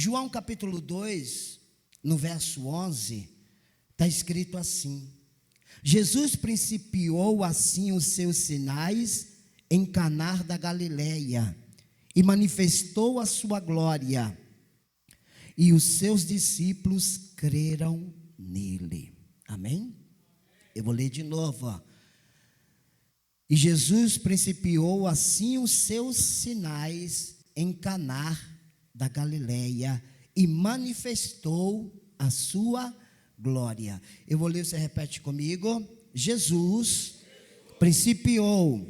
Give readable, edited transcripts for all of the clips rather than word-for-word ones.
João capítulo 2, no verso 11, está escrito assim: Jesus principiou assim os seus sinais em Caná da Galileia e manifestou a sua glória, e os seus discípulos creram nele. Amém? Eu vou ler de novo, ó. E Jesus principiou assim os seus sinais em Caná da Galileia e manifestou a sua glória. Eu vou ler, você repete comigo. Jesus principiou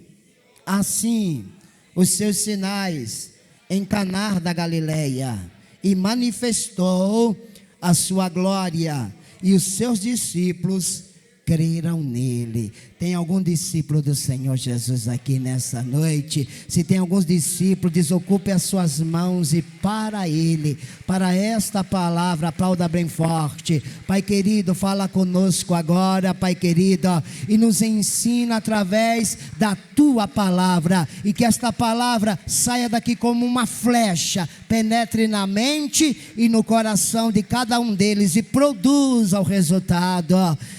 assim os seus sinais em Caná da Galileia e manifestou a sua glória, e os seus discípulos creram nele. Tem algum discípulo do Senhor Jesus aqui nessa noite? Se tem alguns discípulos, desocupe as suas mãos e para ele, para esta palavra, aplauda bem forte. Pai querido, fala conosco agora, Pai querido, e nos ensina através da tua palavra, e que esta palavra saia daqui como uma flecha, penetre na mente e no coração de cada um deles e produza o resultado,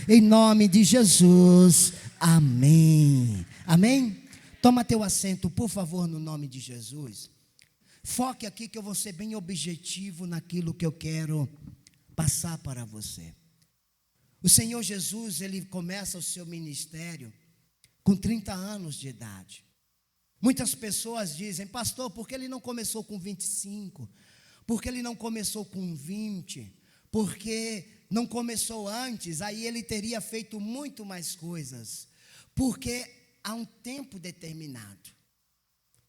em nome de Jesus. Amém. Amém? Toma teu assento, por favor, no nome de Jesus. Foque aqui que eu vou ser bem objetivo naquilo que eu quero passar para você. O Senhor Jesus, ele começa o seu ministério com 30 anos de idade. Muitas pessoas dizem: pastor, por que ele não começou com 25? Por que ele não começou com 20? Porque não começou antes, aí ele teria feito muito mais coisas. Porque há um tempo determinado.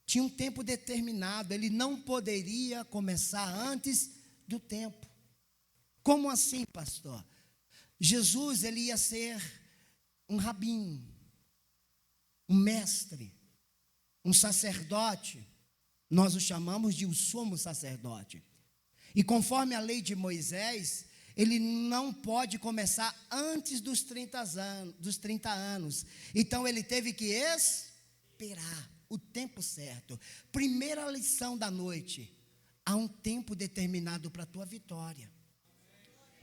Tinha um tempo determinado, ele não poderia começar antes do tempo. Como assim, pastor? Jesus, ele ia ser um rabino, um mestre, um sacerdote. Nós o chamamos de o sumo sacerdote. E conforme a lei de Moisés, ele não pode começar antes dos 30 anos. Então ele teve que esperar o tempo certo. Primeira lição da noite: há um tempo determinado para a tua vitória.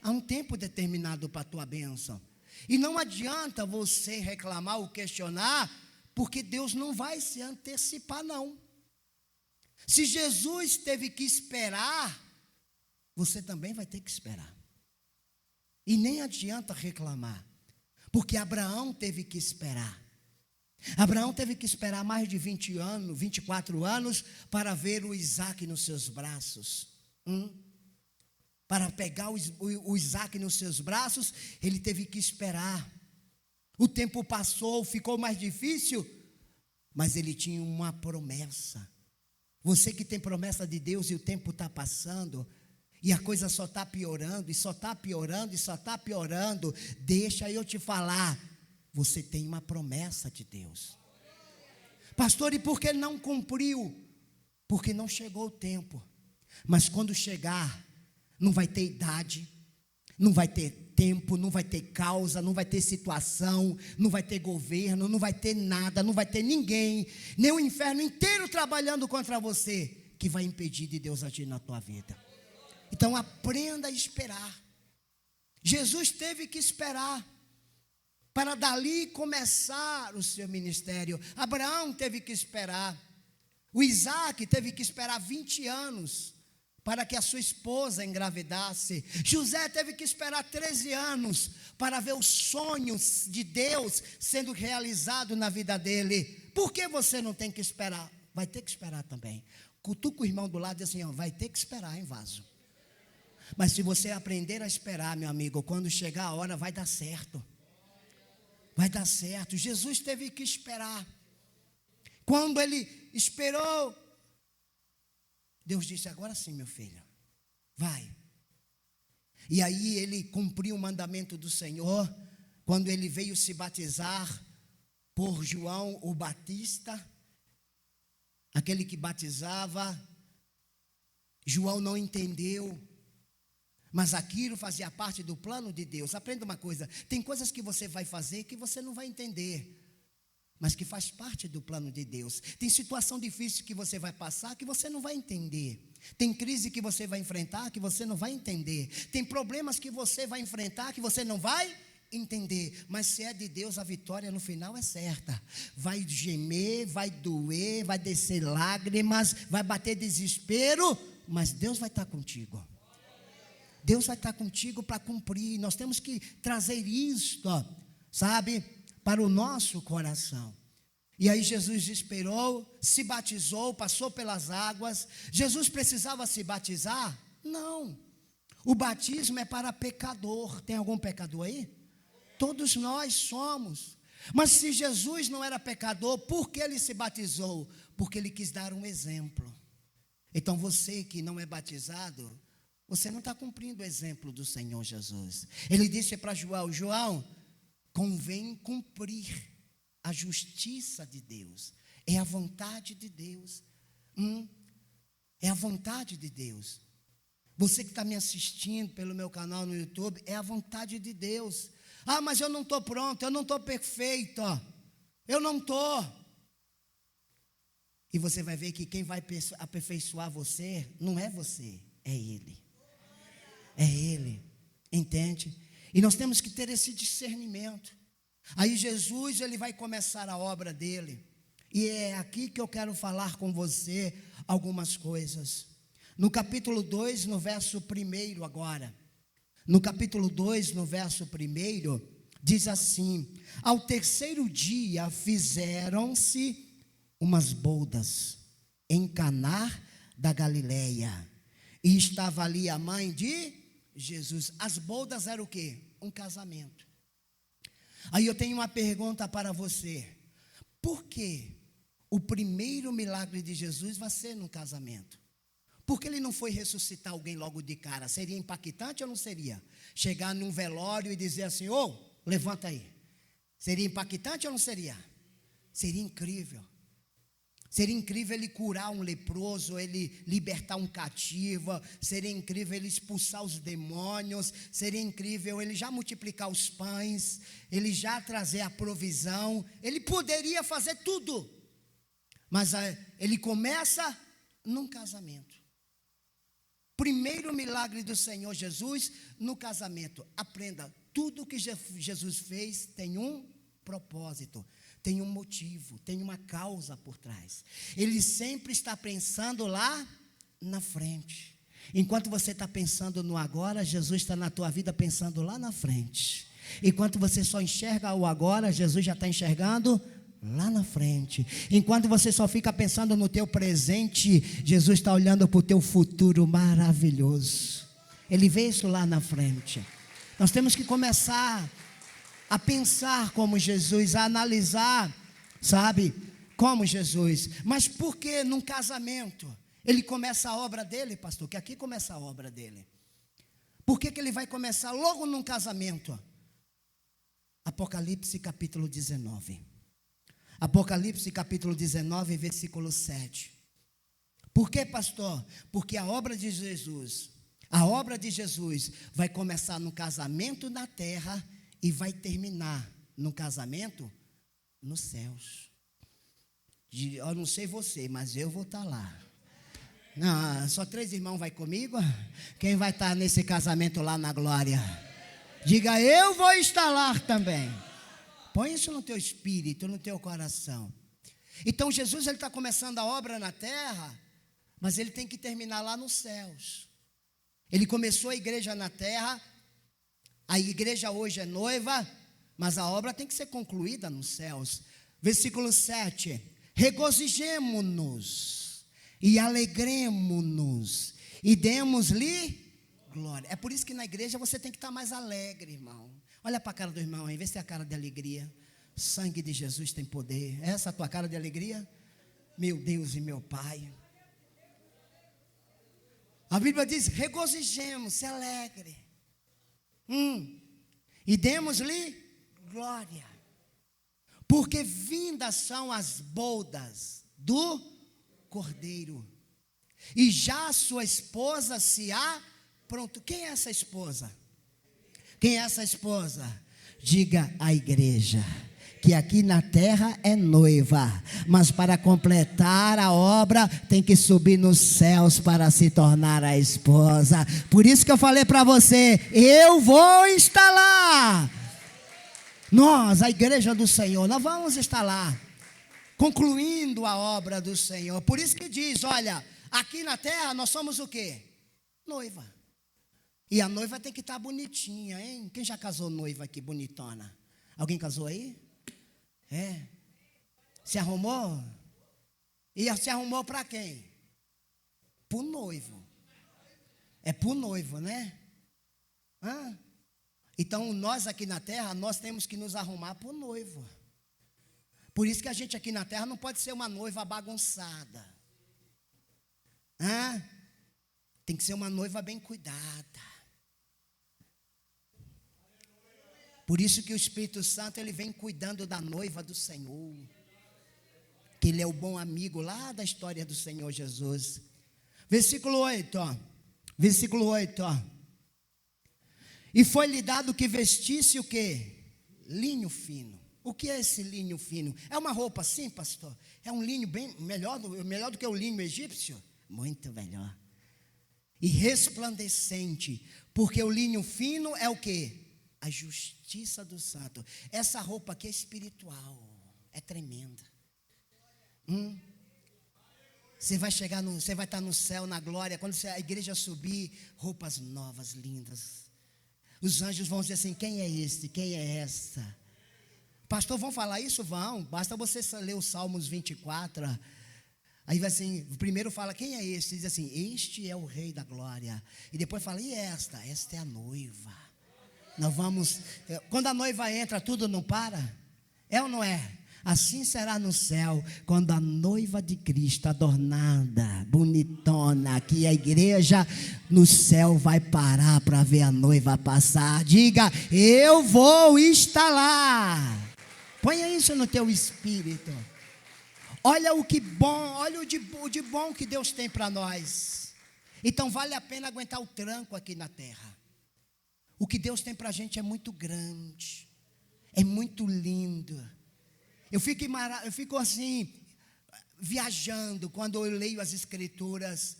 Há um tempo determinado para a tua bênção. E não adianta você reclamar ou questionar, porque Deus não vai se antecipar, não. Se Jesus teve que esperar, você também vai ter que esperar. E nem adianta reclamar, porque Abraão teve que esperar. Abraão teve que esperar mais de 20 anos, 24 anos, para ver o Isaac nos seus braços. Para pegar o Isaac nos seus braços, ele teve que esperar. O tempo passou, ficou mais difícil, mas ele tinha uma promessa. Você que tem promessa de Deus e o tempo está passando, e a coisa só está piorando, e só está piorando, e só está piorando, deixa eu te falar, você tem uma promessa de Deus. Pastor, e por que não cumpriu? Porque não chegou o tempo. Mas quando chegar, não vai ter idade, não vai ter tempo, não vai ter causa, não vai ter situação, não vai ter governo, não vai ter nada, não vai ter ninguém, nem o inferno inteiro trabalhando contra você, que vai impedir de Deus agir na tua vida. Então aprenda a esperar. Jesus teve que esperar para dali começar o seu ministério. Abraão teve que esperar. O Isaac teve que esperar 20 anos para que a sua esposa engravidasse. José teve que esperar 13 anos para ver os sonhos de Deus sendo realizado na vida dele. Por que você não tem que esperar? Vai ter que esperar também. Cutuca o irmão do lado e diz assim: vai ter que esperar, hein, vaso? Mas se você aprender a esperar, meu amigo, quando chegar a hora vai dar certo. Vai dar certo. Jesus teve que esperar. Quando ele esperou, Deus disse: agora sim, meu filho, vai. E aí ele cumpriu o mandamento do Senhor, quando ele veio se batizar por João o Batista, aquele que batizava. João não entendeu, mas aquilo fazia parte do plano de Deus. Aprenda uma coisa: tem coisas que você vai fazer que você não vai entender, mas que faz parte do plano de Deus. Tem situação difícil que você vai passar que você não vai entender, Tem crise que você vai enfrentar que você não vai entender. Tem problemas que você vai enfrentar que você não vai entender. Mas se é de Deus, a vitória no final é certa. Vai gemer, vai doer, vai descer lágrimas, vai bater desespero, mas Deus vai estar contigo. Deus vai estar contigo para cumprir. Nós temos que trazer isto, sabe, para o nosso coração. E aí Jesus esperou, se batizou, passou pelas águas. Jesus precisava se batizar? Não. O batismo é para pecador. Tem algum pecador aí? Todos nós somos. Mas se Jesus não era pecador, por que ele se batizou? Porque ele quis dar um exemplo. Então você que não é batizado, você não está cumprindo o exemplo do Senhor Jesus. Ele disse para João: João, convém cumprir a justiça de Deus. É a vontade de Deus. É a vontade de Deus. Você que está me assistindo pelo meu canal no YouTube, é a vontade de Deus. Ah, mas eu não estou pronto, eu não estou perfeito, eu não estou. E você vai ver que quem vai aperfeiçoar você, não é você, é Ele. É Ele, entende? E nós temos que ter esse discernimento. Aí Jesus, ele vai começar a obra dele. E é aqui que eu quero falar com você algumas coisas. No capítulo 2, no verso 1 agora. No capítulo 2, no verso 1, diz assim: ao terceiro dia fizeram-se umas bodas em Caná da Galileia. E estava ali a mãe de Jesus. As bodas eram o quê? Um casamento. Aí eu tenho uma pergunta para você. Por que o primeiro milagre de Jesus vai ser num casamento? Por que ele não foi ressuscitar alguém logo de cara? Seria impactante ou não seria? Chegar num velório e dizer assim: ô, levanta aí. Seria impactante ou não seria? Seria incrível. Seria incrível ele curar um leproso, ele libertar um cativo, seria incrível ele expulsar os demônios, seria incrível ele já multiplicar os pães, ele já trazer a provisão, ele poderia fazer tudo, mas ele começa num casamento. Primeiro milagre do Senhor Jesus no casamento. Aprenda, tudo que Jesus fez tem um propósito. Tem um motivo, tem uma causa por trás. Ele sempre está pensando lá na frente. Enquanto você está pensando no agora, Jesus está na tua vida pensando lá na frente. Enquanto você só enxerga o agora, Jesus já está enxergando lá na frente. Enquanto você só fica pensando no teu presente, Jesus está olhando para o teu futuro maravilhoso. Ele vê isso lá na frente. Nós temos que começar a pensar como Jesus, a analisar, sabe, como Jesus. Mas por que num casamento ele começa a obra dele, pastor? Que aqui começa a obra dele. Por que ele vai começar logo num casamento? Apocalipse capítulo 19. Apocalipse capítulo 19, versículo 7. Por que, pastor? Porque a obra de Jesus vai começar no casamento na terra e vai terminar no casamento nos céus. Eu não sei você, mas eu vou estar lá. Não, só 3 irmãos vai comigo. Quem vai estar nesse casamento lá na glória? Diga: eu vou estar lá também. Põe isso no teu espírito, no teu coração. Então Jesus, ele está começando a obra na terra, mas ele tem que terminar lá nos céus. Ele começou a igreja na terra. A igreja hoje é noiva, mas a obra tem que ser concluída nos céus. Versículo 7. Regozijemo-nos e alegremo-nos e demos-lhe glória. É por isso que na igreja você tem que estar mais alegre, irmão. Olha para a cara do irmão aí, vê se é a cara de alegria. Sangue de Jesus tem poder. É essa a tua cara de alegria? Meu Deus e meu Pai. A Bíblia diz: regozijemos, se alegre. E demos-lhe glória, porque vindas são as bodas do Cordeiro, e já a sua esposa se aprontou. Quem é essa esposa? Quem é essa esposa? Diga: a igreja. que aqui na terra é noiva, mas para completar a obra tem que subir nos céus para se tornar a esposa. Por isso que eu falei para você, eu vou estar lá. Nós, a igreja do Senhor, nós vamos estar lá, concluindo a obra do Senhor. Por isso que diz, olha, aqui na terra nós somos o quê? Noiva. E a noiva tem que estar bonitinha, hein? Quem já casou noiva aqui, bonitona? Alguém casou aí? É. Se arrumou? E se arrumou para quem? Para o noivo. É para o noivo, né? Então, nós aqui na terra, nós temos que nos arrumar para o noivo. Por isso que a gente aqui na terra não pode ser uma noiva bagunçada. Tem que ser uma noiva bem cuidada. Por isso que o Espírito Santo, ele vem cuidando da noiva do Senhor. Que ele é o bom amigo lá da história do Senhor Jesus. Versículo 8, ó. Versículo 8, ó. E foi-lhe dado que vestisse o quê? Linho fino. O que é esse linho fino? É uma roupa assim, pastor? É um linho bem melhor do que o linho egípcio? Muito melhor. E resplandecente, porque o linho fino é o quê? A justiça do santo. Essa roupa aqui é espiritual, é tremenda. Você vai chegar você vai estar no céu, na glória, quando a igreja subir, roupas novas, lindas. Os anjos vão dizer assim, quem é este, quem é essa? Pastor, vão falar isso? Vão, basta você ler os Salmos 24, aí vai assim, primeiro fala, quem é este? Diz assim, este é o Rei da Glória. E depois fala, e esta? Esta é a noiva. Nós vamos, quando a noiva entra, tudo não para? É ou não é? Assim será no céu, quando a noiva de Cristo, adornada, bonitona, que a igreja no céu vai parar para ver a noiva passar. Diga, eu vou estar lá. Ponha isso no teu espírito. Olha o que bom, olha o de bom que Deus tem para nós. Então vale a pena aguentar o tranco aqui na terra. O que Deus tem para a gente é muito grande, é muito lindo. Eu fico assim, viajando, quando eu leio as escrituras,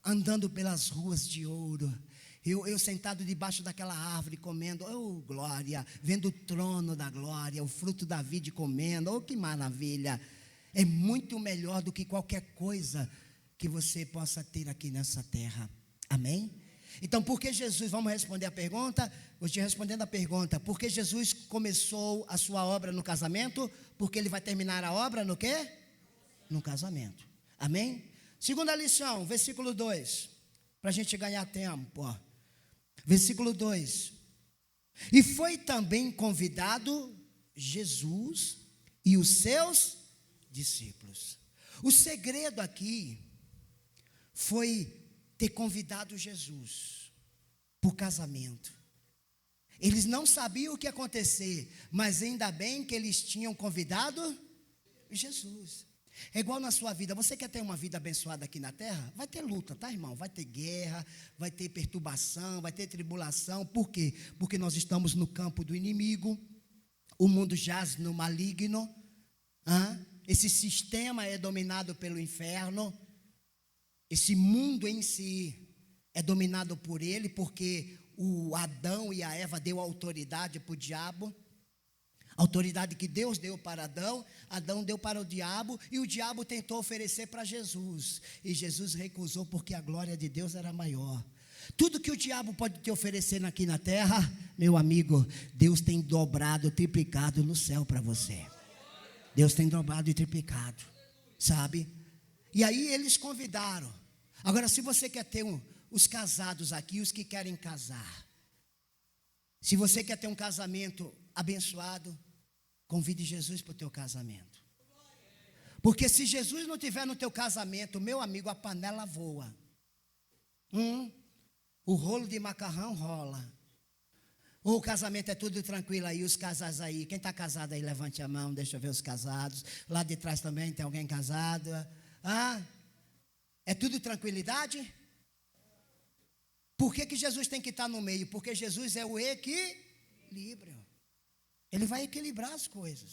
andando pelas ruas de ouro. Eu sentado debaixo daquela árvore, comendo, oh glória, vendo o trono da glória, o fruto da vide comendo, oh que maravilha. É muito melhor do que qualquer coisa que você possa ter aqui nessa terra. Amém? Então, por que Jesus, vamos responder a pergunta? Hoje respondendo a pergunta, por que Jesus começou a sua obra no casamento? Porque ele vai terminar a obra no quê? No casamento. Amém? Segunda lição, versículo 2, para a gente ganhar tempo, ó. Versículo 2. E foi também convidado Jesus e os seus discípulos. O segredo aqui foi ter convidado Jesus para o casamento. Eles não sabiam o que ia acontecer, mas ainda bem que eles tinham convidado Jesus. É igual na sua vida, você quer ter uma vida abençoada aqui na terra? Vai ter luta, tá, irmão? Vai ter guerra, vai ter perturbação, vai ter tribulação. Por quê? Porque nós estamos no campo do inimigo, o mundo jaz no maligno, esse sistema é dominado pelo inferno. Esse mundo em si é dominado por ele, porque o Adão e a Eva deu autoridade para o diabo. Autoridade que Deus deu para Adão, Adão deu para o diabo, e o diabo tentou oferecer para Jesus, e Jesus recusou porque a glória de Deus era maior. Tudo que o diabo pode te oferecer aqui na terra, meu amigo, Deus tem dobrado, triplicado no céu para você. Deus tem dobrado e triplicado, sabe? E aí eles convidaram. Agora, se você quer ter os casados aqui, os que querem casar, se você quer ter um casamento abençoado, convide Jesus para o teu casamento. Porque se Jesus não estiver no teu casamento, meu amigo, a panela voa. O rolo de macarrão rola. O casamento é tudo tranquilo aí, os casais aí. Quem está casado aí, levante a mão, deixa eu ver os casados. Lá de trás também tem alguém casado. É tudo tranquilidade? Por que Jesus tem que estar no meio? Porque Jesus é o equilíbrio. Ele vai equilibrar as coisas.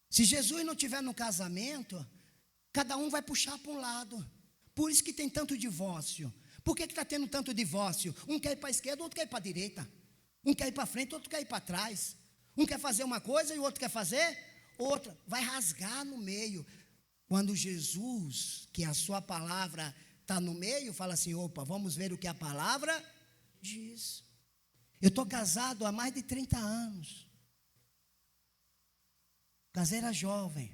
Se Jesus não estiver no casamento, cada um vai puxar para um lado. Por isso que tem tanto divórcio. Por que está tendo tanto divórcio? Um quer ir para a esquerda, outro quer ir para a direita. Um quer ir para frente, outro quer ir para trás. Um quer fazer uma coisa e o outro quer fazer outra. Vai rasgar no meio. Quando Jesus, que a sua palavra está no meio, fala assim, opa, vamos ver o que a palavra diz. Eu estou casado há mais de 30 anos. Casei era jovem.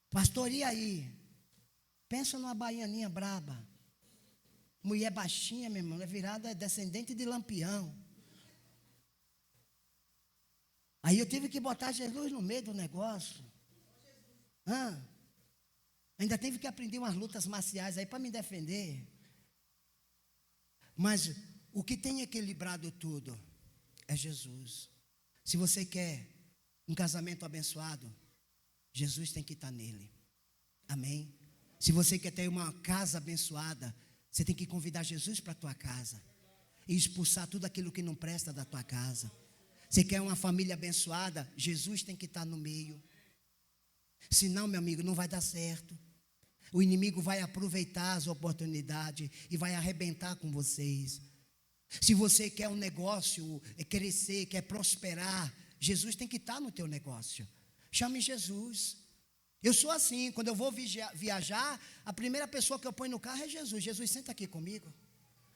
Pastor, e aí? Pensa numa baianinha braba. Mulher baixinha, meu irmão, é virada, é descendente de Lampião. Aí eu tive que botar Jesus no meio do negócio. Ainda tive que aprender umas lutas marciais aí para me defender. Mas o que tem equilibrado tudo é Jesus. Se você quer um casamento abençoado, Jesus tem que estar nele. Amém? Se você quer ter uma casa abençoada, você tem que convidar Jesus para a tua casa e expulsar tudo aquilo que não presta da tua casa. Você quer uma família abençoada, Jesus tem que estar no meio. Senão, meu amigo, não vai dar certo. O inimigo vai aproveitar as oportunidades e vai arrebentar com vocês. Se você quer um negócio crescer, quer prosperar, Jesus tem que estar no teu negócio. Chame Jesus. Eu sou assim, quando eu vou viajar, a primeira pessoa que eu ponho no carro é Jesus. Jesus, senta aqui comigo.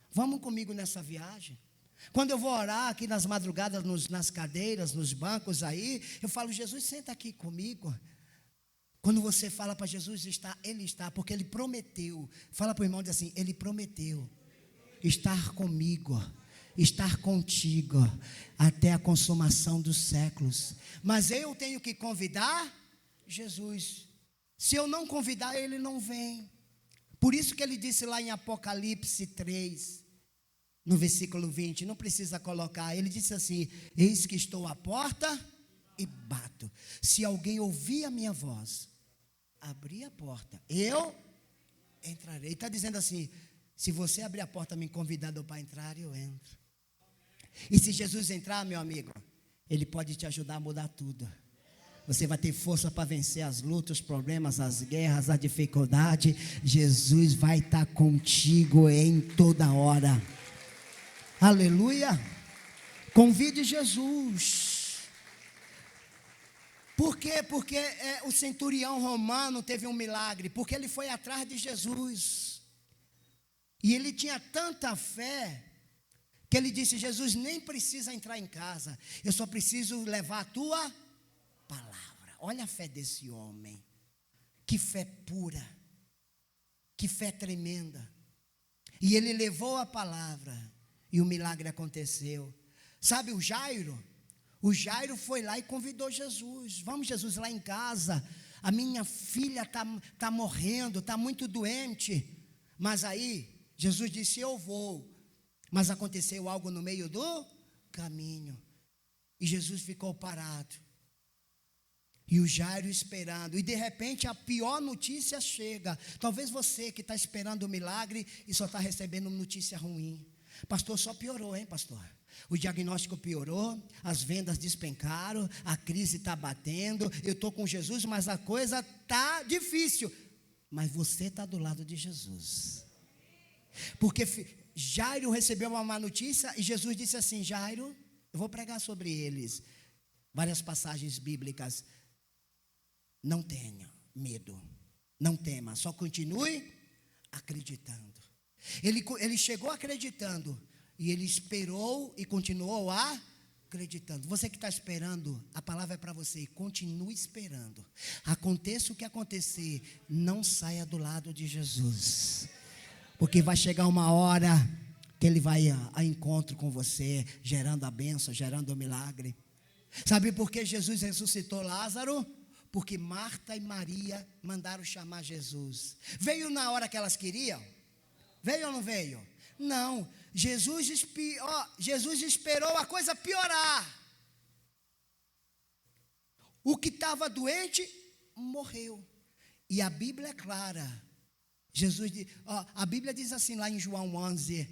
Vamos comigo nessa viagem. Quando eu vou orar aqui nas madrugadas, nas cadeiras, nos bancos aí, eu falo, Jesus, senta aqui comigo. Quando você fala para Jesus estar, Ele está, porque Ele prometeu. Fala para o irmão, diz assim, Ele prometeu estar comigo, estar contigo, até a consumação dos séculos. Mas eu tenho que convidar Jesus. Se eu não convidar, Ele não vem. Por isso que Ele disse lá em Apocalipse 3, no versículo 20, não precisa colocar, Ele disse assim, eis que estou à porta e bato. Se alguém ouvir a minha voz, abrir a porta, eu entrarei. Está dizendo assim, se você abrir a porta me convidando para entrar, eu entro. E se Jesus entrar, meu amigo, Ele pode te ajudar a mudar tudo. Você vai ter força para vencer as lutas, os problemas, as guerras, a dificuldade. Jesus vai estar contigo em toda hora. Aleluia. Convide Jesus. Por quê? Porque o centurião romano teve um milagre, porque ele foi atrás de Jesus. E ele tinha tanta fé, que ele disse, Jesus, nem precisa entrar em casa, eu só preciso levar a tua palavra. Olha a fé desse homem. Que fé pura. Que fé tremenda. E ele levou a palavra, e o milagre aconteceu. Sabe o Jairo? O Jairo foi lá e convidou Jesus. Vamos, Jesus, lá em casa. A minha filha está morrendo, está muito doente. Mas aí, Jesus disse, eu vou. Mas aconteceu algo no meio do caminho. E Jesus ficou parado. E o Jairo esperando. E de repente a pior notícia chega. Talvez você que está esperando o milagre e só está recebendo notícia ruim. Pastor, só piorou, hein, pastor? O diagnóstico piorou, as vendas despencaram, a crise está batendo, eu estou com Jesus, mas a coisa está difícil. Mas você está do lado de Jesus. Porque Jairo recebeu uma má notícia e Jesus disse assim, Jairo, eu vou pregar sobre eles. Várias passagens bíblicas. Não tenha medo, não tema, só continue acreditando. Ele chegou acreditando, e ele esperou e continuou acreditando. Você que está esperando, a palavra é para você, continue esperando. Aconteça o que acontecer, não saia do lado de Jesus, porque vai chegar uma hora que Ele vai a encontro com você, gerando a bênção, gerando o milagre. Sabe por que Jesus ressuscitou Lázaro? Porque Marta e Maria mandaram chamar Jesus. Veio na hora que elas queriam? Veio ou não veio? Não. Jesus esperou a coisa piorar. O que estava doente, morreu. E a Bíblia é clara. A Bíblia diz assim lá em João 11.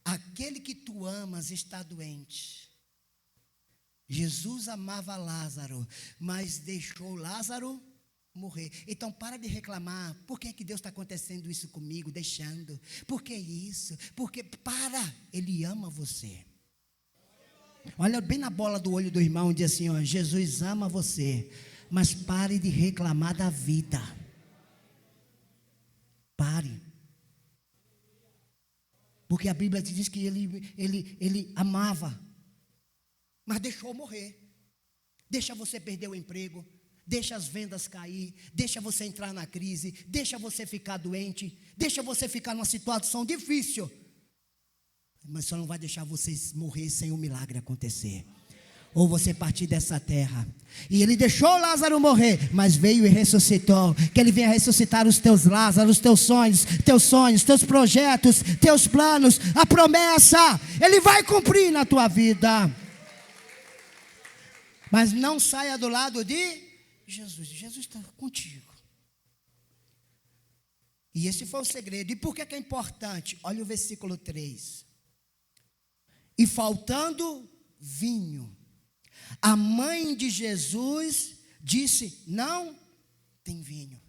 Aquele que tu amas está doente. Jesus amava Lázaro, mas deixou Lázaro morrer. Então para de reclamar. Por que Deus está acontecendo isso comigo, deixando? Por que isso? Porque Ele ama você. Olha bem na bola do olho do irmão e diz assim, ó, Jesus ama você, mas pare de reclamar da vida. Pare. Porque a Bíblia diz que ele amava, mas deixou morrer. Deixa você perder o emprego, deixa as vendas cair, deixa você entrar na crise, deixa você ficar doente, deixa você ficar numa situação difícil, mas só não vai deixar você morrer sem o milagre acontecer, ou você partir dessa terra. E ele deixou Lázaro morrer, mas veio e ressuscitou. Que ele venha ressuscitar os teus Lázaros, os teus sonhos, teus projetos, teus planos, a promessa, ele vai cumprir na tua vida. Mas não saia do lado de Jesus. Jesus está contigo. E esse foi o segredo. E por que é importante? Olha o versículo 3. E faltando vinho, a mãe de Jesus disse, não tem vinho.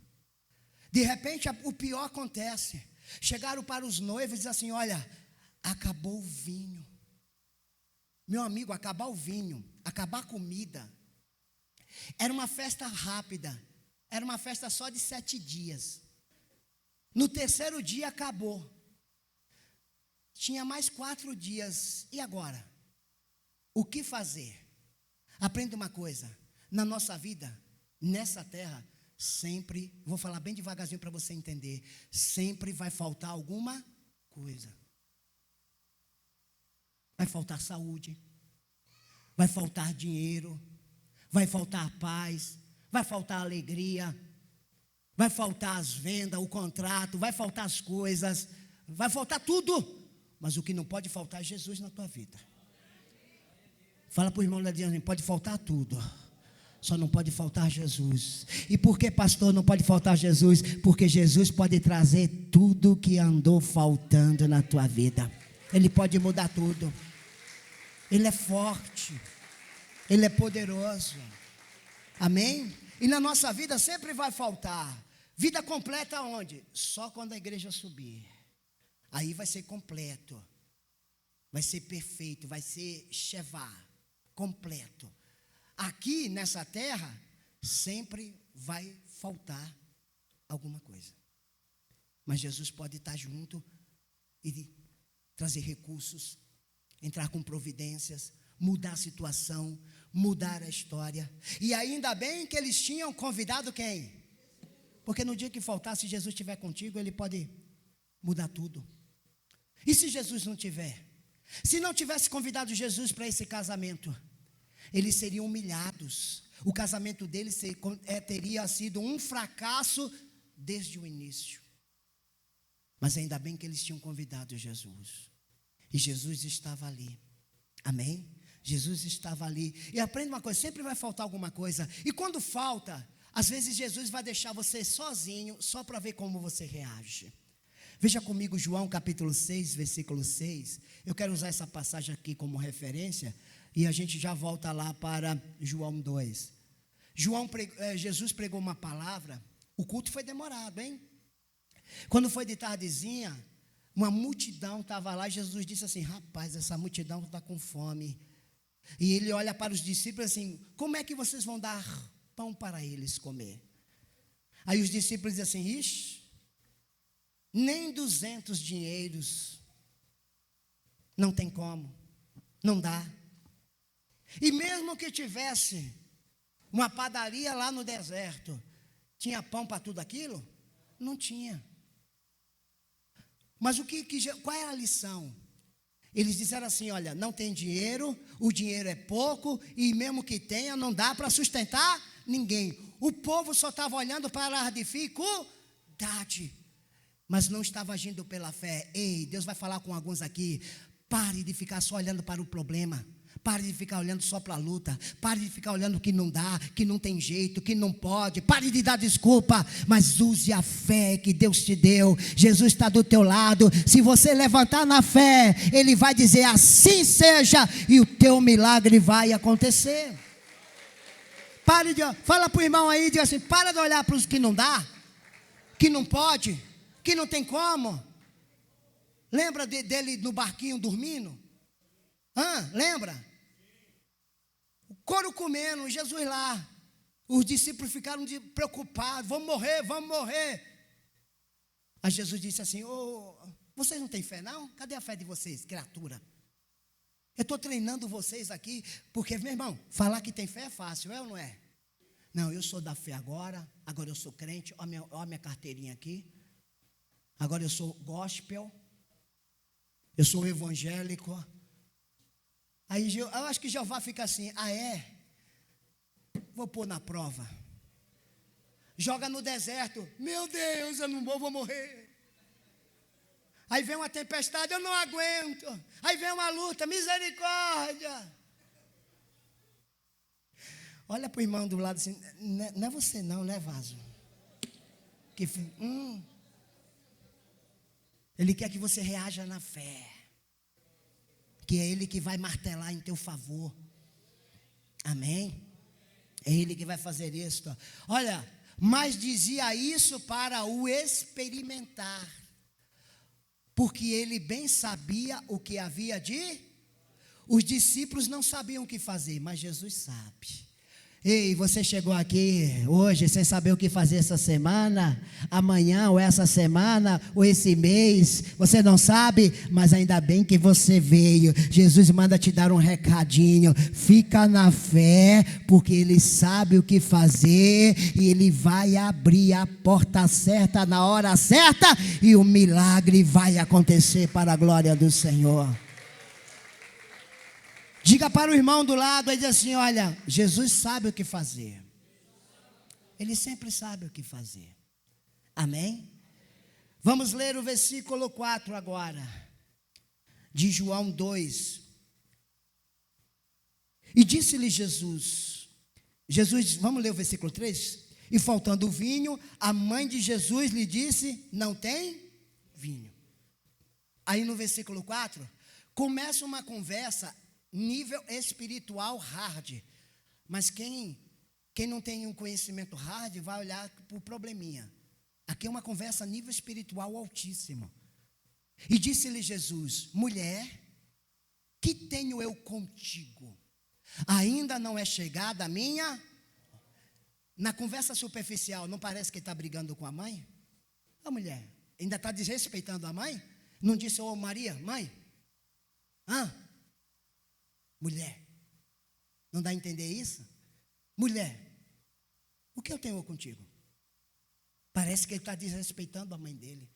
De repente o pior acontece. Chegaram para os noivos e disseram assim, olha, acabou o vinho. Meu amigo, acabar o vinho, acabar a comida. Era uma festa rápida. Era uma festa só de 7 dias. No terceiro dia acabou. Tinha mais 4 dias. E agora? O que fazer? Aprenda uma coisa. Na nossa vida, nessa terra, sempre, vou falar bem devagarzinho para você entender, sempre vai faltar alguma coisa. Vai faltar saúde, vai faltar dinheiro, vai faltar paz, vai faltar alegria, vai faltar as vendas, o contrato, vai faltar as coisas, vai faltar tudo. Mas o que não pode faltar é Jesus na tua vida. Fala para o irmão lá dentro, pode faltar tudo, só não pode faltar Jesus. E por que, pastor, não pode faltar Jesus? Porque Jesus pode trazer tudo que andou faltando na tua vida. Ele pode mudar tudo. Ele é forte, Ele é poderoso, amém? E na nossa vida sempre vai faltar. Vida completa onde? Só quando a igreja subir. Aí vai ser completo, vai ser perfeito, vai ser Shevá, completo. Aqui nessa terra, sempre vai faltar alguma coisa. Mas Jesus pode estar junto e trazer recursos, entrar com providências, mudar a situação, mudar a história. E ainda bem que eles tinham convidado quem? Porque no dia que faltar, se Jesus estiver contigo, Ele pode mudar tudo. E se Jesus não tiver? Se não tivesse convidado Jesus para esse casamento, eles seriam humilhados. O casamento deles teria sido um fracasso desde o início. Mas ainda bem que eles tinham convidado Jesus. E Jesus estava ali. Amém? Jesus estava ali. E aprenda uma coisa, sempre vai faltar alguma coisa. E quando falta, às vezes Jesus vai deixar você sozinho, só para ver como você reage. Veja comigo João capítulo 6, versículo 6. Eu quero usar essa passagem aqui como referência. E a gente já volta lá para João 2. Jesus pregou uma palavra. O culto foi demorado, hein? Quando foi de tardezinha, uma multidão estava lá. Jesus disse assim, rapaz, essa multidão está com fome. E ele olha para os discípulos assim, como é que vocês vão dar pão para eles comer? Aí os discípulos dizem assim, ixi, nem 200 dinheiros, não tem como, não dá. E mesmo que tivesse uma padaria lá no deserto, tinha pão para tudo aquilo? Não tinha. Mas qual é a lição? Eles disseram assim, olha, não tem dinheiro, o dinheiro é pouco, e mesmo que tenha, não dá para sustentar ninguém. O povo só estava olhando para a dificuldade, mas não estava agindo pela fé. Ei, Deus vai falar com alguns aqui, pare de ficar só olhando para o problema, Pare de ficar olhando só para a luta. Pare de ficar olhando que não dá, que não tem jeito, que não pode. Pare de dar desculpa, mas use a fé que Deus te deu. Jesus está do teu lado. Se você levantar na fé, Ele vai dizer assim seja, e o teu milagre vai acontecer. Fala para o irmão aí, diga assim, para de olhar para os que não dá, que não pode, que não tem como. Lembra dele no barquinho dormindo? Lembra? O couro comendo, Jesus lá. Os discípulos ficaram preocupados, vamos morrer. Aí Jesus disse assim, vocês não têm fé não? Cadê a fé de vocês, criatura? Eu estou treinando vocês aqui, porque, meu irmão, falar que tem fé é fácil, é ou não é? Não, eu sou da fé agora eu sou crente, olha a minha carteirinha aqui. Agora eu sou gospel, eu sou evangélico. Aí eu acho que Jeová fica assim, vou pôr na prova. Joga no deserto, meu Deus, eu não vou morrer. Aí vem uma tempestade, eu não aguento. Aí vem uma luta, misericórdia. Olha para o irmão do lado assim, não é você não, né, vaso? Ele quer que você reaja na fé. Que é Ele que vai martelar em teu favor. Amém? É Ele que vai fazer isso. Olha, mas dizia isso para o experimentar. Porque Ele bem sabia o que havia de... Os discípulos não sabiam o que fazer, mas Jesus sabe. Ei, você chegou aqui hoje sem saber o que fazer essa semana, amanhã ou essa semana ou esse mês, você não sabe, mas ainda bem que você veio. Jesus manda te dar um recadinho, fica na fé, porque Ele sabe o que fazer e Ele vai abrir a porta certa na hora certa e o milagre vai acontecer para a glória do Senhor. Diga para o irmão do lado, aí diz assim, olha, Jesus sabe o que fazer. Ele sempre sabe o que fazer. Amém? Vamos ler o versículo 4 agora, de João 2. E disse-lhe Jesus, vamos ler o versículo 3? E faltando o vinho, a mãe de Jesus lhe disse, não tem vinho. Aí no versículo 4, começa uma conversa nível espiritual hard, mas quem não tem um conhecimento hard vai olhar para o probleminha. Aqui é uma conversa nível espiritual altíssimo. E disse-lhe Jesus, mulher, que tenho eu contigo? Ainda não é chegada a minha... Na conversa superficial, não parece que está brigando com a mãe? A mulher, ainda está desrespeitando a mãe? Não disse, Maria, mãe? Mulher, não dá a entender isso? Mulher, o que eu tenho contigo? Parece que ele está desrespeitando a mãe dele.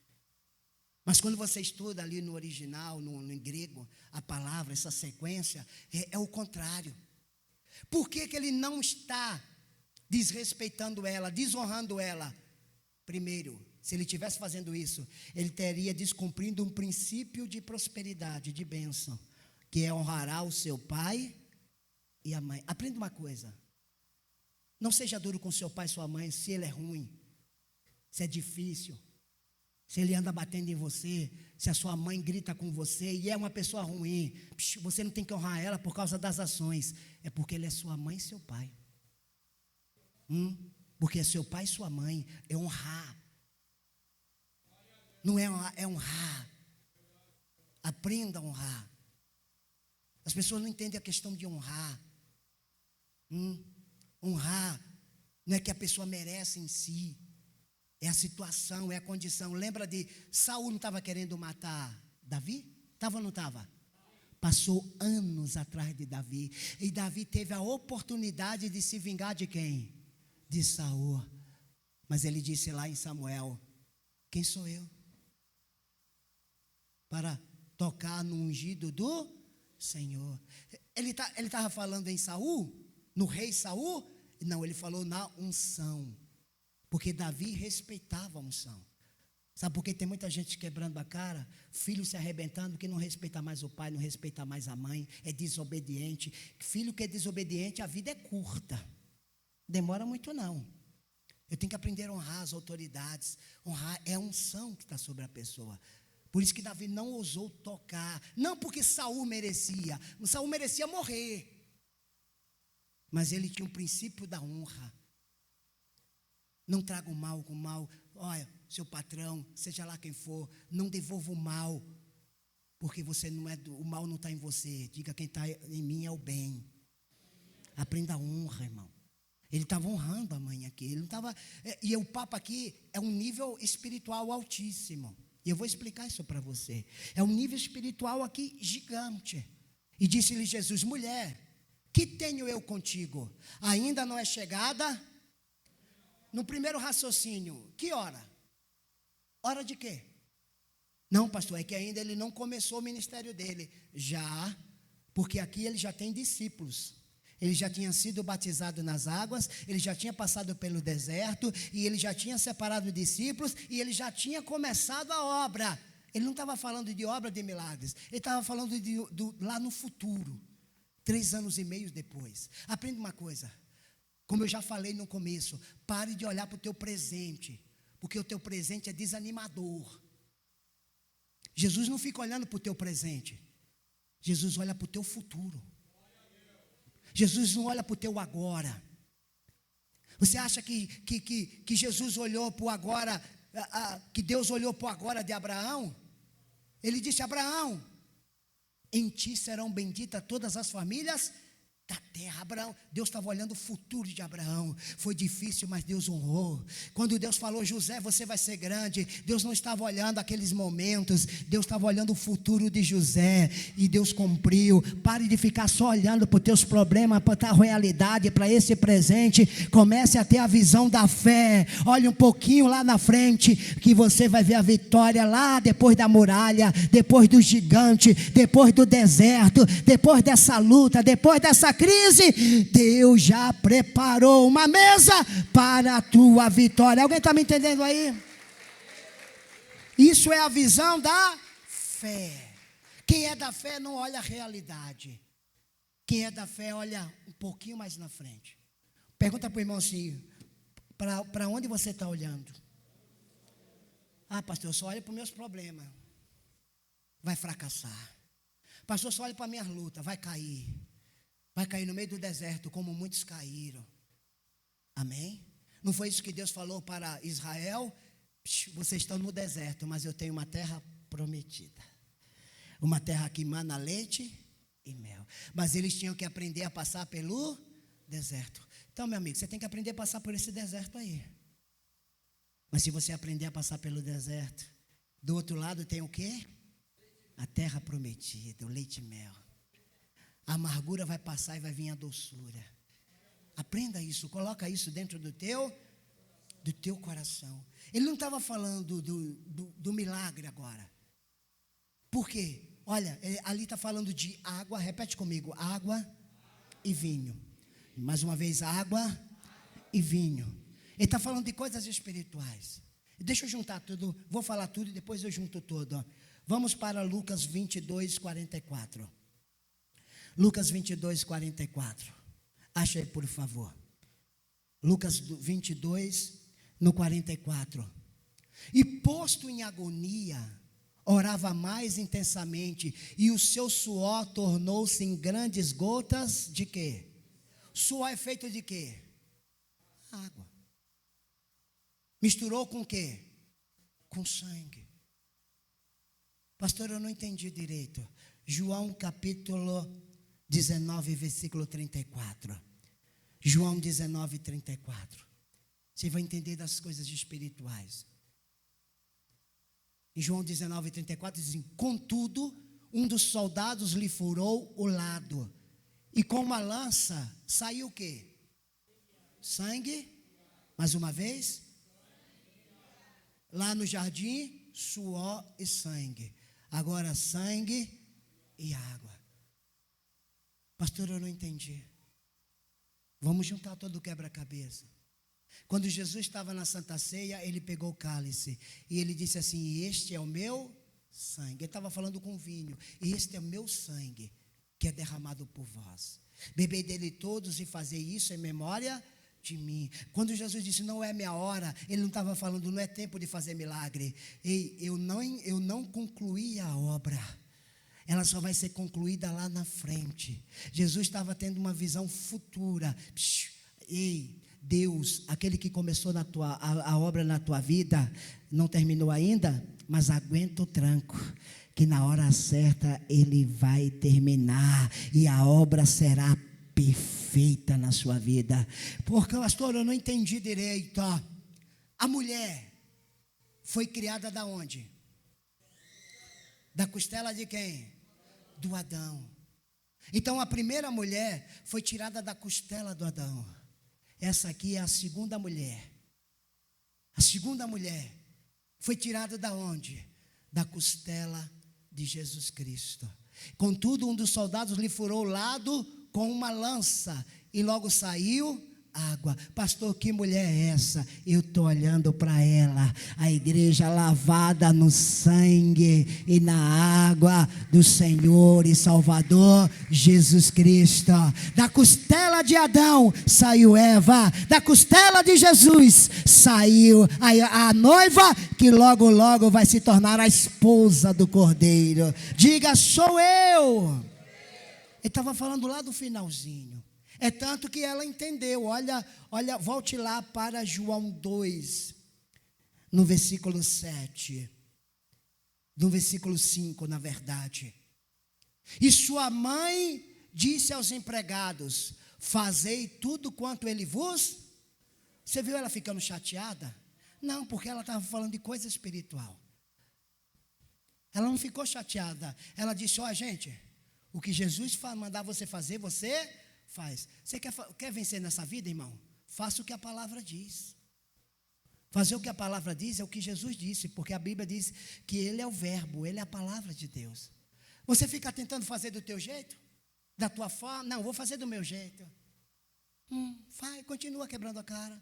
Mas quando você estuda ali no original, no grego, a palavra, essa sequência, é o contrário. Por que ele não está desrespeitando ela, desonrando ela? Primeiro, se ele estivesse fazendo isso, ele estaria descumprindo um princípio de prosperidade, de bênção, que é honrará o seu pai e a mãe. Aprenda uma coisa, não seja duro com seu pai e sua mãe, se ele é ruim, se é difícil, se ele anda batendo em você, se a sua mãe grita com você e é uma pessoa ruim, você não tem que honrar ela por causa das ações, é porque ele é sua mãe e seu pai. Porque é seu pai e sua mãe, é honrar. Não é honrar. Aprenda a honrar. As pessoas não entendem a questão de honrar. Honrar não é que a pessoa merece em si, é a situação, é a condição. Lembra de Saul não estava querendo matar Davi? Estava ou não estava? Passou anos atrás de Davi. E Davi teve a oportunidade de se vingar de quem? De Saul. Mas ele disse lá em Samuel, quem sou eu para tocar no ungido do Senhor? Ele estava falando em Saul, no rei Saul? Não, ele falou na unção, porque Davi respeitava a unção. Sabe por que tem muita gente quebrando a cara? Filho se arrebentando, que não respeita mais o pai, não respeita mais a mãe, é desobediente. Filho que é desobediente, a vida é curta. Demora muito não. Eu tenho que aprender a honrar as autoridades. Honrar é a unção que está sobre a pessoa. Por isso que Davi não ousou tocar. Não porque Saul merecia. Saul merecia morrer. Mas ele tinha um princípio da honra. Não traga o mal com o mal. Olha, seu patrão, seja lá quem for, não devolva o mal. Porque você não é o mal não está em você. Diga, quem está em mim é o bem. Aprenda a honra, irmão. Ele estava honrando a mãe aqui. Ele não estava. E o papo aqui é um nível espiritual altíssimo. E eu vou explicar isso para você. É um nível espiritual aqui gigante. E disse-lhe Jesus: mulher, que tenho eu contigo? Ainda não é chegada? No primeiro raciocínio, que hora? Hora de quê? Não, pastor, é que ainda ele não começou o ministério dele. Já, porque aqui ele já tem discípulos. Ele já tinha sido batizado nas águas, ele já tinha passado pelo deserto, e ele já tinha separado discípulos, e ele já tinha começado a obra. Ele não estava falando de obra de milagres, ele estava falando lá no futuro, 3 anos e meio depois. Aprenda uma coisa, como eu já falei no começo, pare de olhar para o teu presente, porque o teu presente é desanimador. Jesus não fica olhando para o teu presente, Jesus olha para o teu futuro. Jesus não olha para o teu agora. Você acha que Jesus olhou para o agora, que Deus olhou para o agora de Abraão? Ele disse: Abraão, em ti serão benditas todas as famílias da terra. Abraão, Deus estava olhando o futuro de Abraão. Foi difícil, mas Deus honrou. Quando Deus falou: José, você vai ser grande, Deus não estava olhando aqueles momentos, Deus estava olhando o futuro de José, e Deus cumpriu. Pare de ficar só olhando para os teus problemas, para a realidade, para esse presente. Comece a ter a visão da fé. Olhe um pouquinho lá na frente, que você vai ver a vitória lá depois da muralha, depois do gigante, depois do deserto, depois dessa luta, depois dessa crise. Deus já preparou uma mesa para a tua vitória. Alguém está me entendendo aí? Isso é a visão da fé. Quem é da fé não olha a realidade. Quem é da fé olha um pouquinho mais na frente. Pergunta para o irmão assim: para onde você está olhando? Ah, pastor, eu só olho para os meus problemas. Vai fracassar. Pastor, eu só olho para minhas lutas. Vai cair. Vai cair no meio do deserto, como muitos caíram. Amém? Não foi isso que Deus falou para Israel? Vocês estão no deserto, mas eu tenho uma terra prometida. Uma terra que mana leite e mel. Mas eles tinham que aprender a passar pelo deserto. Então, meu amigo, você tem que aprender a passar por esse deserto aí. Mas se você aprender a passar pelo deserto, do outro lado tem o quê? A terra prometida, o leite e mel. A amargura vai passar e vai vir a doçura. Aprenda isso, coloca isso dentro do teu coração. Ele não estava falando do milagre agora. Por quê? Olha, ali está falando de água, repete comigo: água e vinho. Mais uma vez, água e vinho. Ele está falando de coisas espirituais. Deixa eu juntar tudo, vou falar tudo e depois eu junto tudo. Vamos para Lucas 22, 44. Lucas 22, 44. Acha aí, por favor. Lucas 22, no 44. E posto em agonia, orava mais intensamente, e o seu suor tornou-se em grandes gotas de quê? Suor é feito de quê? Água. Misturou com quê? Com sangue. Pastor, eu não entendi direito. João capítulo 19, versículo 34. João 19, 34. Você vai entender das coisas espirituais. Em João 19, 34 diz assim: contudo, um dos soldados lhe furou o lado, e com uma lança saiu o quê? Sangue. Mais uma vez. Lá no jardim, suor e sangue. Agora sangue e água. Pastor, eu não entendi. Vamos juntar todo o quebra-cabeça. Quando Jesus estava na Santa Ceia, ele pegou o cálice e ele disse assim: este é o meu sangue. Ele estava falando com vinho. Este é o meu sangue, que é derramado por vós. Bebei dele todos e fazei isso em memória de mim. Quando Jesus disse: não é minha hora, ele não estava falando, não é tempo de fazer milagre. Ei, eu não concluí a obra. Ela só vai ser concluída lá na frente. Jesus estava tendo uma visão futura. Ei, Deus, aquele que começou a obra na tua vida, não terminou ainda, mas aguenta o tranco, que na hora certa Ele vai terminar, e a obra será perfeita na sua vida. Porque, pastor, eu não entendi direito. A mulher foi criada da onde? Da costela de quem? Do Adão. Então a primeira mulher foi tirada da costela do Adão. Essa aqui é a segunda mulher. A segunda mulher foi tirada da onde? Da costela de Jesus Cristo. Contudo, um dos soldados lhe furou o lado com uma lança e logo saiu água. Pastor, que mulher é essa? Eu estou olhando para ela, a igreja lavada no sangue e na água do Senhor e Salvador Jesus Cristo. Da costela de Adão saiu Eva, da costela de Jesus saiu a noiva, que logo logo vai se tornar a esposa do Cordeiro. Diga: sou eu. Ele estava falando lá do finalzinho. É tanto que ela entendeu. Olha, volte lá para João 2, no versículo 7. No versículo 5, na verdade. E sua mãe disse aos empregados: fazei tudo quanto ele vos... Você viu ela ficando chateada? Não, porque ela estava falando de coisa espiritual. Ela não ficou chateada. Ela disse: ó, gente, o que Jesus mandar você fazer, você faz. Você quer vencer nessa vida, irmão? Faça o que a palavra diz. Fazer o que a palavra diz é o que Jesus disse, porque a Bíblia diz que Ele é o verbo, Ele é a palavra de Deus. Você fica tentando fazer do teu jeito? Da tua forma? Não, vou fazer do meu jeito. Faz, continua quebrando a cara.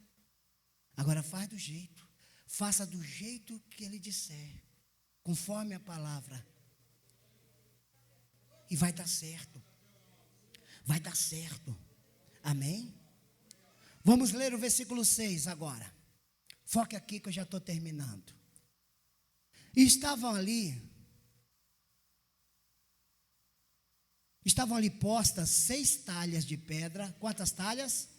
Agora faz do jeito. Faça do jeito que Ele disser, conforme a palavra. E vai dar certo. Vai dar certo. Amém? Vamos ler o versículo 6 agora. Foque aqui que eu já estou terminando. E estavam ali postas 6 talhas de pedra. Quantas talhas?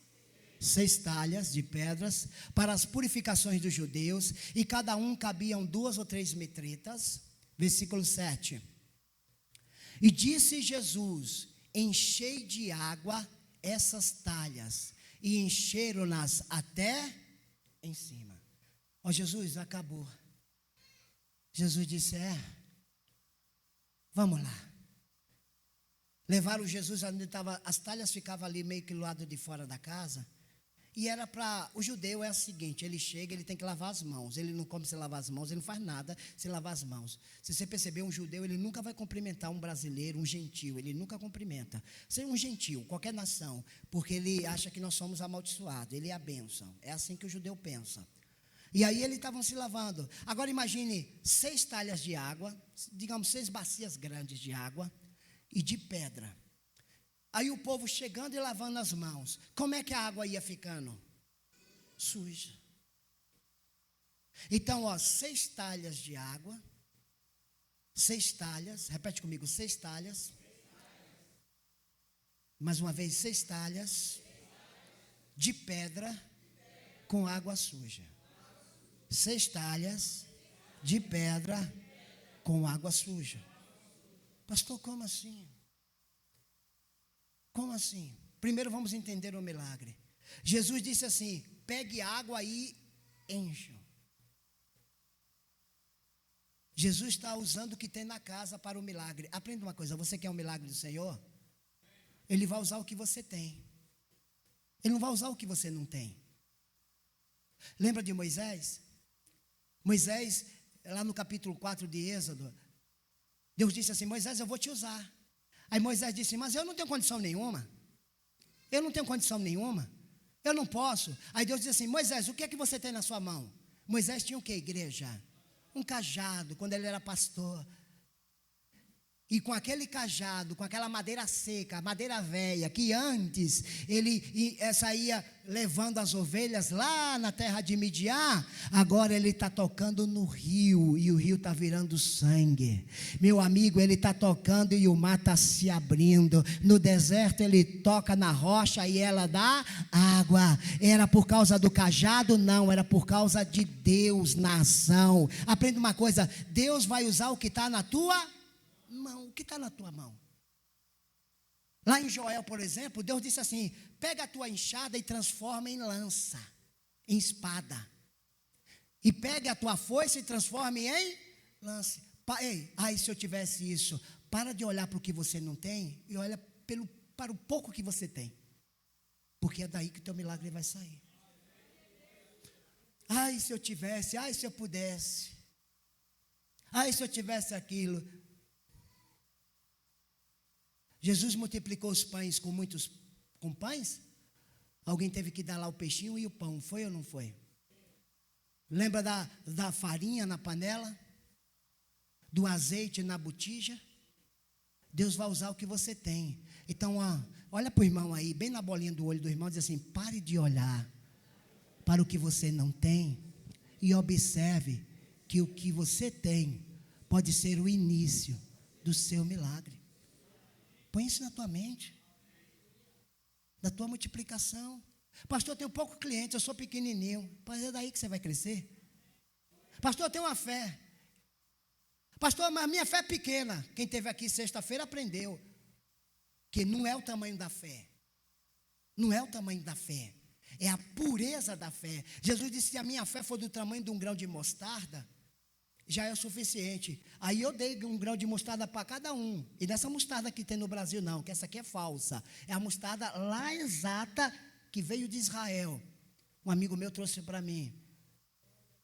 6 talhas de pedras para as purificações dos judeus, e cada um cabiam 2 ou 3 metritas. Versículo 7. E disse Jesus: enchei de água essas talhas, e encheram-nas até em cima. Ó, Jesus, acabou. Jesus disse: vamos lá. Levaram Jesus onde estava, as talhas ficavam ali meio que do lado de fora da casa. E era para, o judeu é o seguinte: ele chega, ele tem que lavar as mãos. Ele não come sem lavar as mãos, ele não faz nada sem lavar as mãos. Se você perceber, um judeu, ele nunca vai cumprimentar um brasileiro, um gentil. Ele nunca cumprimenta. Ser um gentil, qualquer nação, porque ele acha que nós somos amaldiçoados. Ele é a bênção. É assim que o judeu pensa. E aí eles estavam se lavando. Agora imagine 6 talhas de água, digamos 6 bacias grandes de água e de pedra. Aí o povo chegando e lavando as mãos. Como é que a água ia ficando? Suja. Então, 6 talhas de água. 6 talhas. Repete comigo: 6 talhas. Mais uma vez: 6 talhas de pedra com água suja. 6 talhas de pedra com água suja. Pastor, como assim? Como assim? Primeiro vamos entender o milagre. Jesus disse assim: pegue água e encha. Jesus está usando o que tem na casa para o milagre. Aprenda uma coisa: você quer um milagre do Senhor? Ele vai usar o que você tem. Ele não vai usar o que você não tem. Lembra de Moisés? Moisés, lá no capítulo 4 de Êxodo, Deus disse assim: Moisés, eu vou te usar. Aí Moisés disse: mas eu não tenho condição nenhuma. Eu não tenho condição nenhuma. Eu não posso. Aí Deus diz assim: Moisés, o que é que você tem na sua mão? Moisés tinha o que, igreja? Um cajado, quando ele era pastor. E com aquele cajado, com aquela madeira seca, madeira velha, que antes ele saía levando as ovelhas lá na terra de Midian, agora ele está tocando no rio, e o rio está virando sangue. Meu amigo, ele está tocando e o mar está se abrindo. No deserto ele toca na rocha e ela dá água. Era por causa do cajado? Não, era por causa de Deus na ação. Aprenda uma coisa: Deus vai usar o que está na tua mão. O que está na tua mão? Lá em Joel, por exemplo, Deus disse assim: pega a tua enxada e transforma em lança, em espada. E pega a tua foice e transforme em lance. Ei, se eu tivesse isso, para de olhar para o que você não tem e olha para o pouco que você tem. Porque é daí que o teu milagre vai sair. Se eu tivesse, se eu pudesse. Se eu tivesse aquilo. Jesus multiplicou os pães com pães. Alguém teve que dar lá o peixinho e o pão, foi ou não foi? Lembra da farinha na panela? Do azeite na botija? Deus vai usar o que você tem. Então, olha para o irmão aí, bem na bolinha do olho do irmão, diz assim: pare de olhar para o que você não tem e observe que o que você tem pode ser o início do seu milagre. Põe isso na tua mente, da tua multiplicação. Pastor, eu tenho pouco cliente, eu sou pequenininho. Mas é daí que você vai crescer. Pastor, eu tenho uma fé. Pastor, mas minha fé é pequena. Quem esteve aqui sexta-feira aprendeu que não é o tamanho da fé. Não é o tamanho da fé. É a pureza da fé. Jesus disse: se a minha fé for do tamanho de um grão de mostarda, já é o suficiente. Aí eu dei um grão de mostarda para cada um. E nessa mostarda que tem no Brasil não, que essa aqui é falsa. É a mostarda lá exata que veio de Israel. Um amigo meu trouxe para mim,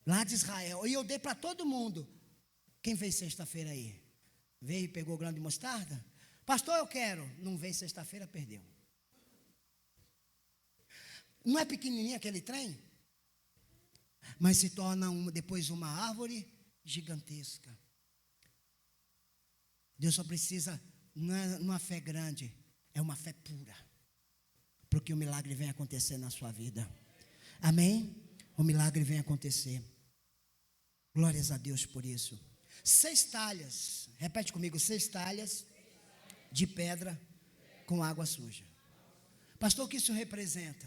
lá de Israel. E eu dei para todo mundo. Quem veio sexta-feira aí? Veio e pegou o grão de mostarda? Pastor, eu quero. Não veio sexta-feira, perdeu. Não é pequenininho aquele trem? Mas se torna depois uma árvore gigantesca. Deus só precisa, não é uma fé grande, é uma fé pura, porque o milagre vem acontecer na sua vida. Amém? O milagre vem acontecer. Glórias a Deus por isso. 6 talhas, repete comigo: 6 talhas de pedra com água suja. Pastor, o que isso representa?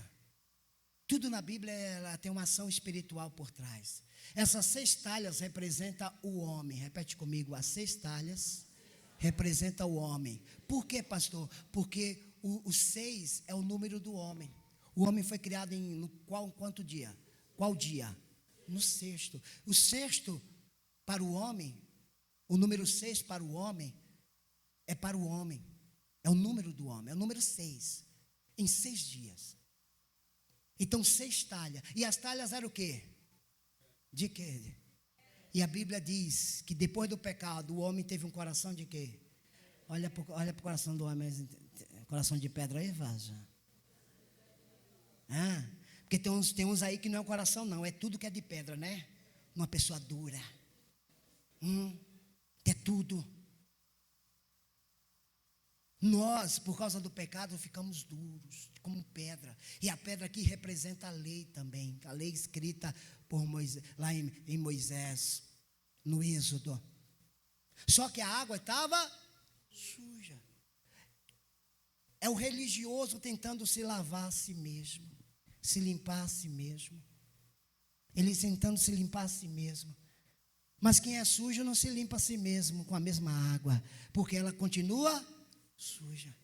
Tudo na Bíblia ela tem uma ação espiritual por trás. Essas 6 talhas representam o homem. Repete comigo: as 6 talhas representam o homem. Por quê, pastor? Porque o 6 é o número do homem. O homem foi criado quanto dia? Qual dia? No sexto. O sexto para o homem, o número 6 para o homem, é para o homem. É o número do homem, é o número 6. Em 6 dias. Então 6 talhas. E as talhas eram o quê? De quê? E a Bíblia diz que depois do pecado, o homem teve um coração de quê? Olha para o coração do homem, coração de pedra aí, vaza. Porque tem uns aí que não é o coração não, é tudo que é de pedra, né? Uma pessoa dura. É tudo. Nós, por causa do pecado, ficamos duros, como pedra. E a pedra aqui representa a lei também. A lei escrita por Moisés, lá em Moisés, no Êxodo. Só que a água estava suja. É o religioso tentando se lavar a si mesmo, se limpar a si mesmo. Ele tentando se limpar a si mesmo. Mas quem é sujo não se limpa a si mesmo com a mesma água, porque ela continua suja.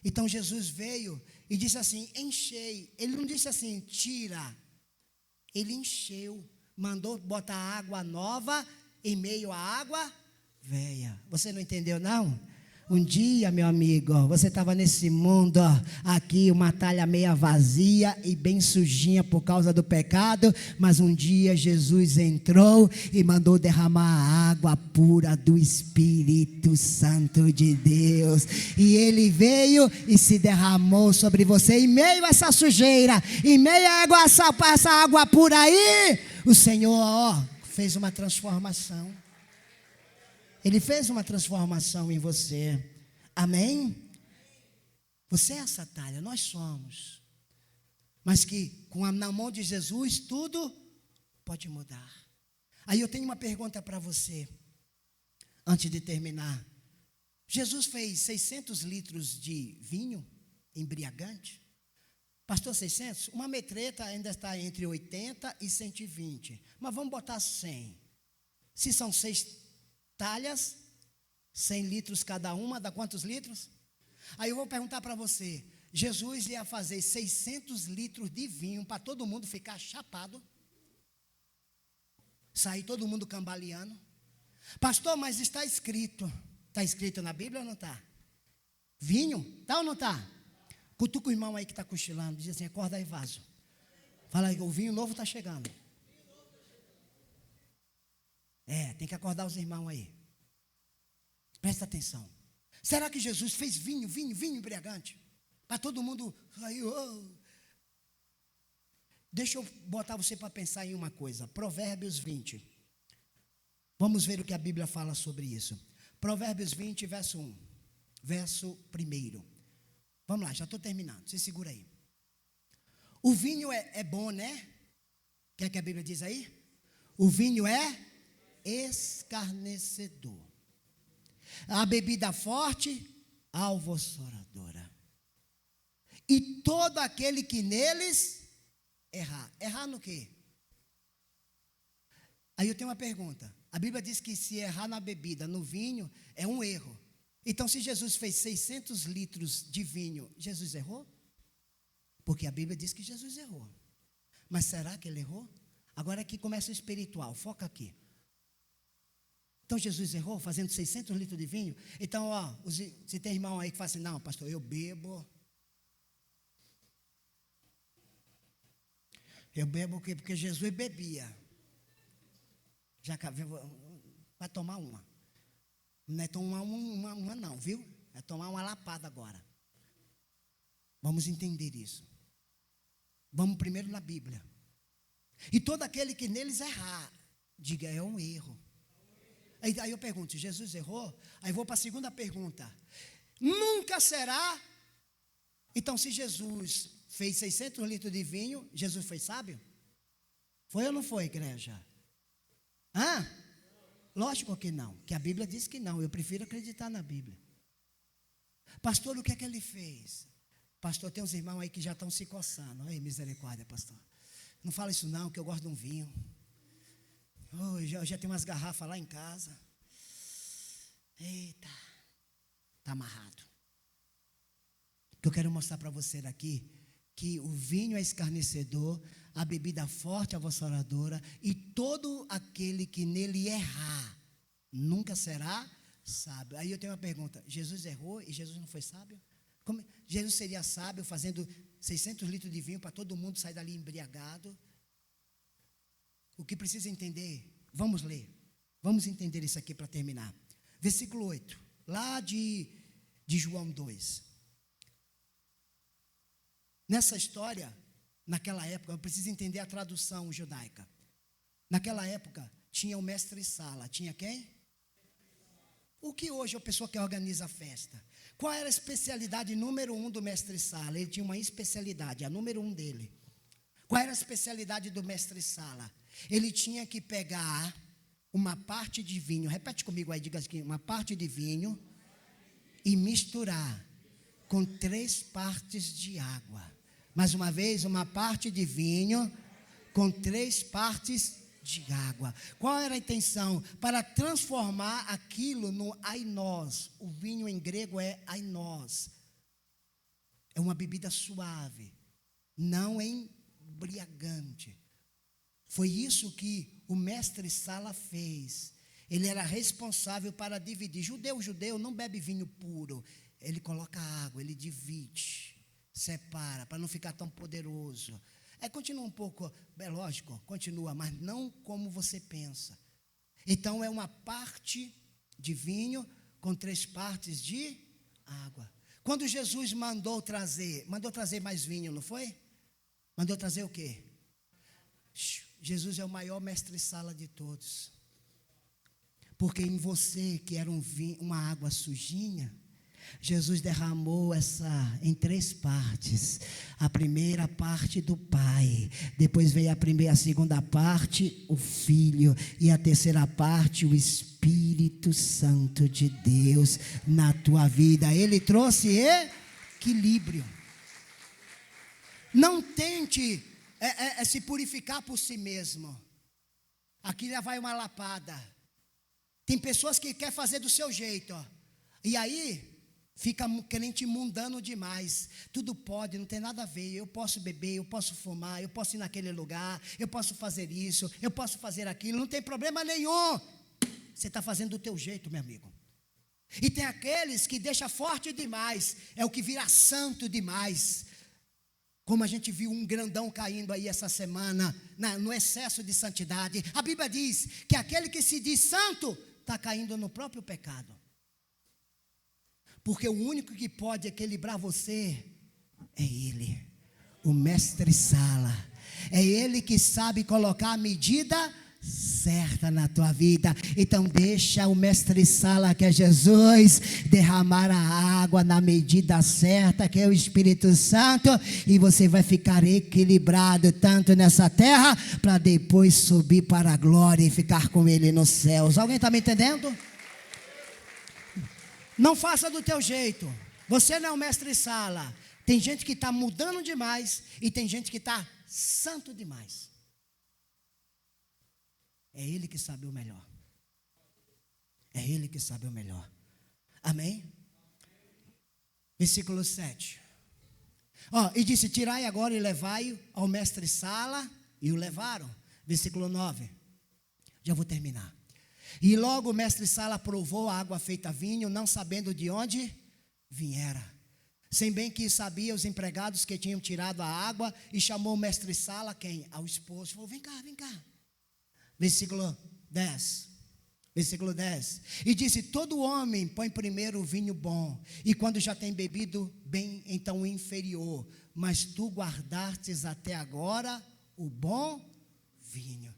Então Jesus veio e disse assim: enchei. Ele não disse assim: tira. Ele encheu, mandou botar água nova em meio à água velha. Você não entendeu não? Um dia, meu amigo, você estava nesse mundo, aqui uma talha meia vazia e bem sujinha por causa do pecado, mas um dia Jesus entrou e mandou derramar a água pura do Espírito Santo de Deus, e Ele veio e se derramou sobre você, em meio a essa sujeira, em meio a essa água pura aí, o Senhor, fez uma transformação. Ele fez uma transformação em você. Amém? Você é essa talha, nós somos. Mas que na mão de Jesus tudo pode mudar. Aí eu tenho uma pergunta para você, antes de terminar. Jesus fez 600 litros de vinho embriagante? Pastor, 600? Uma metreta ainda está entre 80 e 120. Mas vamos botar 100. Se são 6 talhas, 100 litros cada uma, dá quantos litros? Aí eu vou perguntar para você, Jesus ia fazer 600 litros de vinho para todo mundo ficar chapado? Sair todo mundo cambaleando? Pastor, mas está escrito na Bíblia ou não está? Vinho, está ou não está? Cutuca o irmão aí que está cochilando, diz assim, acorda aí, vaso. Fala aí, o vinho novo está chegando. Tem que acordar os irmãos aí. Presta atenção. Será que Jesus fez vinho embriagante? Para todo mundo sair. Deixa eu botar você para pensar em uma coisa. Provérbios 20. Vamos ver o que a Bíblia fala sobre isso. Provérbios 20, verso 1. Verso 1. Vamos lá, já estou terminando. Você segura aí. O vinho é bom, né? O que é que a Bíblia diz aí? O vinho é escarnecedor. A bebida forte, alvoroçadora. E todo aquele que neles errar. Errar no quê? Aí eu tenho uma pergunta. A Bíblia diz que se errar na bebida, no vinho, é um erro. Então, se Jesus fez 600 litros de vinho, Jesus errou? Porque a Bíblia diz que Jesus errou. Mas será que ele errou? Agora aqui começa o espiritual, foca aqui. Então Jesus errou fazendo 600 litros de vinho? Então, se tem irmão aí que fala assim, não, pastor, eu bebo. Eu bebo porque Jesus bebia. Já vai tomar uma. Não é tomar uma não, viu? É tomar uma lapada agora. Vamos entender isso. Vamos primeiro na Bíblia. E todo aquele que neles errar, diga, é um erro. Aí eu pergunto, Jesus errou? Aí vou para a segunda pergunta. Nunca será? Então, se Jesus fez 600 litros de vinho, Jesus foi sábio? Foi ou não foi, igreja? Lógico que não, que a Bíblia diz que não. Eu prefiro acreditar na Bíblia. Pastor, o que é que ele fez? Pastor, tem uns irmãos aí que já estão se coçando. Ai, misericórdia, pastor. Não fala isso não, que eu gosto de um vinho. Eu já tenho umas garrafas lá em casa. Eita, está amarrado. O que eu quero mostrar para você aqui, que o vinho é escarnecedor, a bebida forte é avassaladora, e todo aquele que nele errar, nunca será sábio. Aí eu tenho uma pergunta, Jesus errou e Jesus não foi sábio? Como Jesus seria sábio fazendo 600 litros de vinho para todo mundo sair dali embriagado? O que precisa entender, vamos ler, vamos entender isso aqui para terminar. Versículo 8, lá de João 2. Nessa história, naquela época, eu preciso entender a tradução judaica. Naquela época, tinha o mestre-sala. Tinha quem? O que hoje é a pessoa que organiza a festa? Qual era a especialidade número 1 do mestre-sala? Ele tinha uma especialidade, a número 1 dele. Qual era a especialidade do mestre-sala? Ele tinha que pegar uma parte de vinho, repete comigo aí, diga assim, uma parte de vinho e misturar com 3 partes de água. Mais uma vez, uma parte de vinho com 3 partes de água. Qual era a intenção? Para transformar aquilo no ainós. O vinho em grego é ainós. É uma bebida suave, não embriagante. Foi isso que o mestre Sala fez. Ele era responsável para dividir. Judeu não bebe vinho puro. Ele coloca água, ele divide, separa, para não ficar tão poderoso. Continua um pouco, lógico, continua, mas não como você pensa. Então, é uma parte de vinho com 3 partes de água. Quando Jesus mandou trazer mais vinho, não foi? Mandou trazer o quê? Jesus é o maior mestre-sala de todos. Porque em você, que era uma água sujinha, Jesus derramou em 3 partes. A primeira parte do Pai, depois veio a segunda parte, o Filho, e a terceira parte, o Espírito Santo de Deus na tua vida. Ele trouxe equilíbrio. Não tente se purificar por si mesmo. Aqui já vai uma lapada. Tem pessoas que querem fazer do seu jeito, ó. E aí fica crente mundano demais. Tudo pode, não tem nada a ver. Eu posso beber, eu posso fumar, eu posso ir naquele lugar, eu posso fazer isso, eu posso fazer aquilo, não tem problema nenhum. Você está fazendo do teu jeito, meu amigo. E tem aqueles que deixam forte demais, é o que vira santo demais. Como a gente viu um grandão caindo aí essa semana, no excesso de santidade. A Bíblia diz que aquele que se diz santo está caindo no próprio pecado. Porque o único que pode equilibrar você é Ele, o mestre-sala. É Ele que sabe colocar a medida certa na tua vida. Então deixa o mestre-sala, que é Jesus, derramar a água na medida certa, que é o Espírito Santo, e você vai ficar equilibrado tanto nessa terra, para depois subir para a glória e ficar com Ele nos céus. Alguém está me entendendo? Não faça do teu jeito. Você não é o mestre-sala. Tem gente que está mudando demais e tem gente que está santo demais. É Ele que sabe o melhor. É Ele que sabe o melhor. Amém? Versículo 7. E disse: tirai agora e levai-o ao mestre-sala. E o levaram. Versículo 9. Já vou terminar. E logo o mestre-sala provou a água feita vinho, não sabendo de onde viera. Sem bem que sabia os empregados que tinham tirado a água, e chamou o mestre-sala, quem? Ao esposo. Falou: vem cá, vem cá. Versículo 10. Versículo 10. E disse: todo homem põe primeiro o vinho bom, e quando já tem bebido bem, então o inferior. Mas tu guardastes até agora o bom vinho.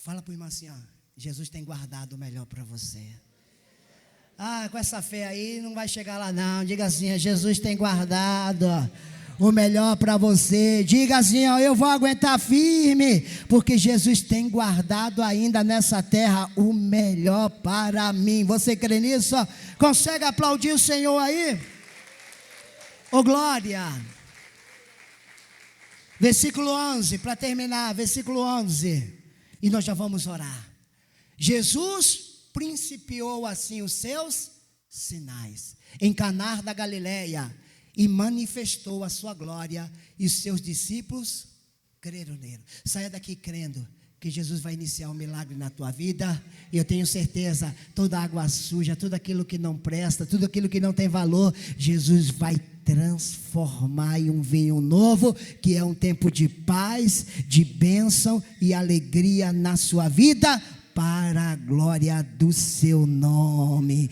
Fala para o irmão assim: Jesus tem guardado o melhor para você. Com essa fé aí não vai chegar lá não. Diga assim: Jesus tem guardado o melhor para você. Diga assim: eu vou aguentar firme, porque Jesus tem guardado ainda nessa terra o melhor para mim. Você crê nisso? Consegue aplaudir o Senhor aí? Glória. Versículo 11, para terminar, versículo 11. E nós já vamos orar. Jesus principiou assim os seus sinais em Caná da Galileia e manifestou a sua glória, e os seus discípulos creram nele. Saia daqui crendo que Jesus vai iniciar um milagre na tua vida. E eu tenho certeza, toda água suja, tudo aquilo que não presta, tudo aquilo que não tem valor, Jesus vai transformar em um vinho novo, que é um tempo de paz, de bênção e alegria na sua vida, para a glória do seu nome.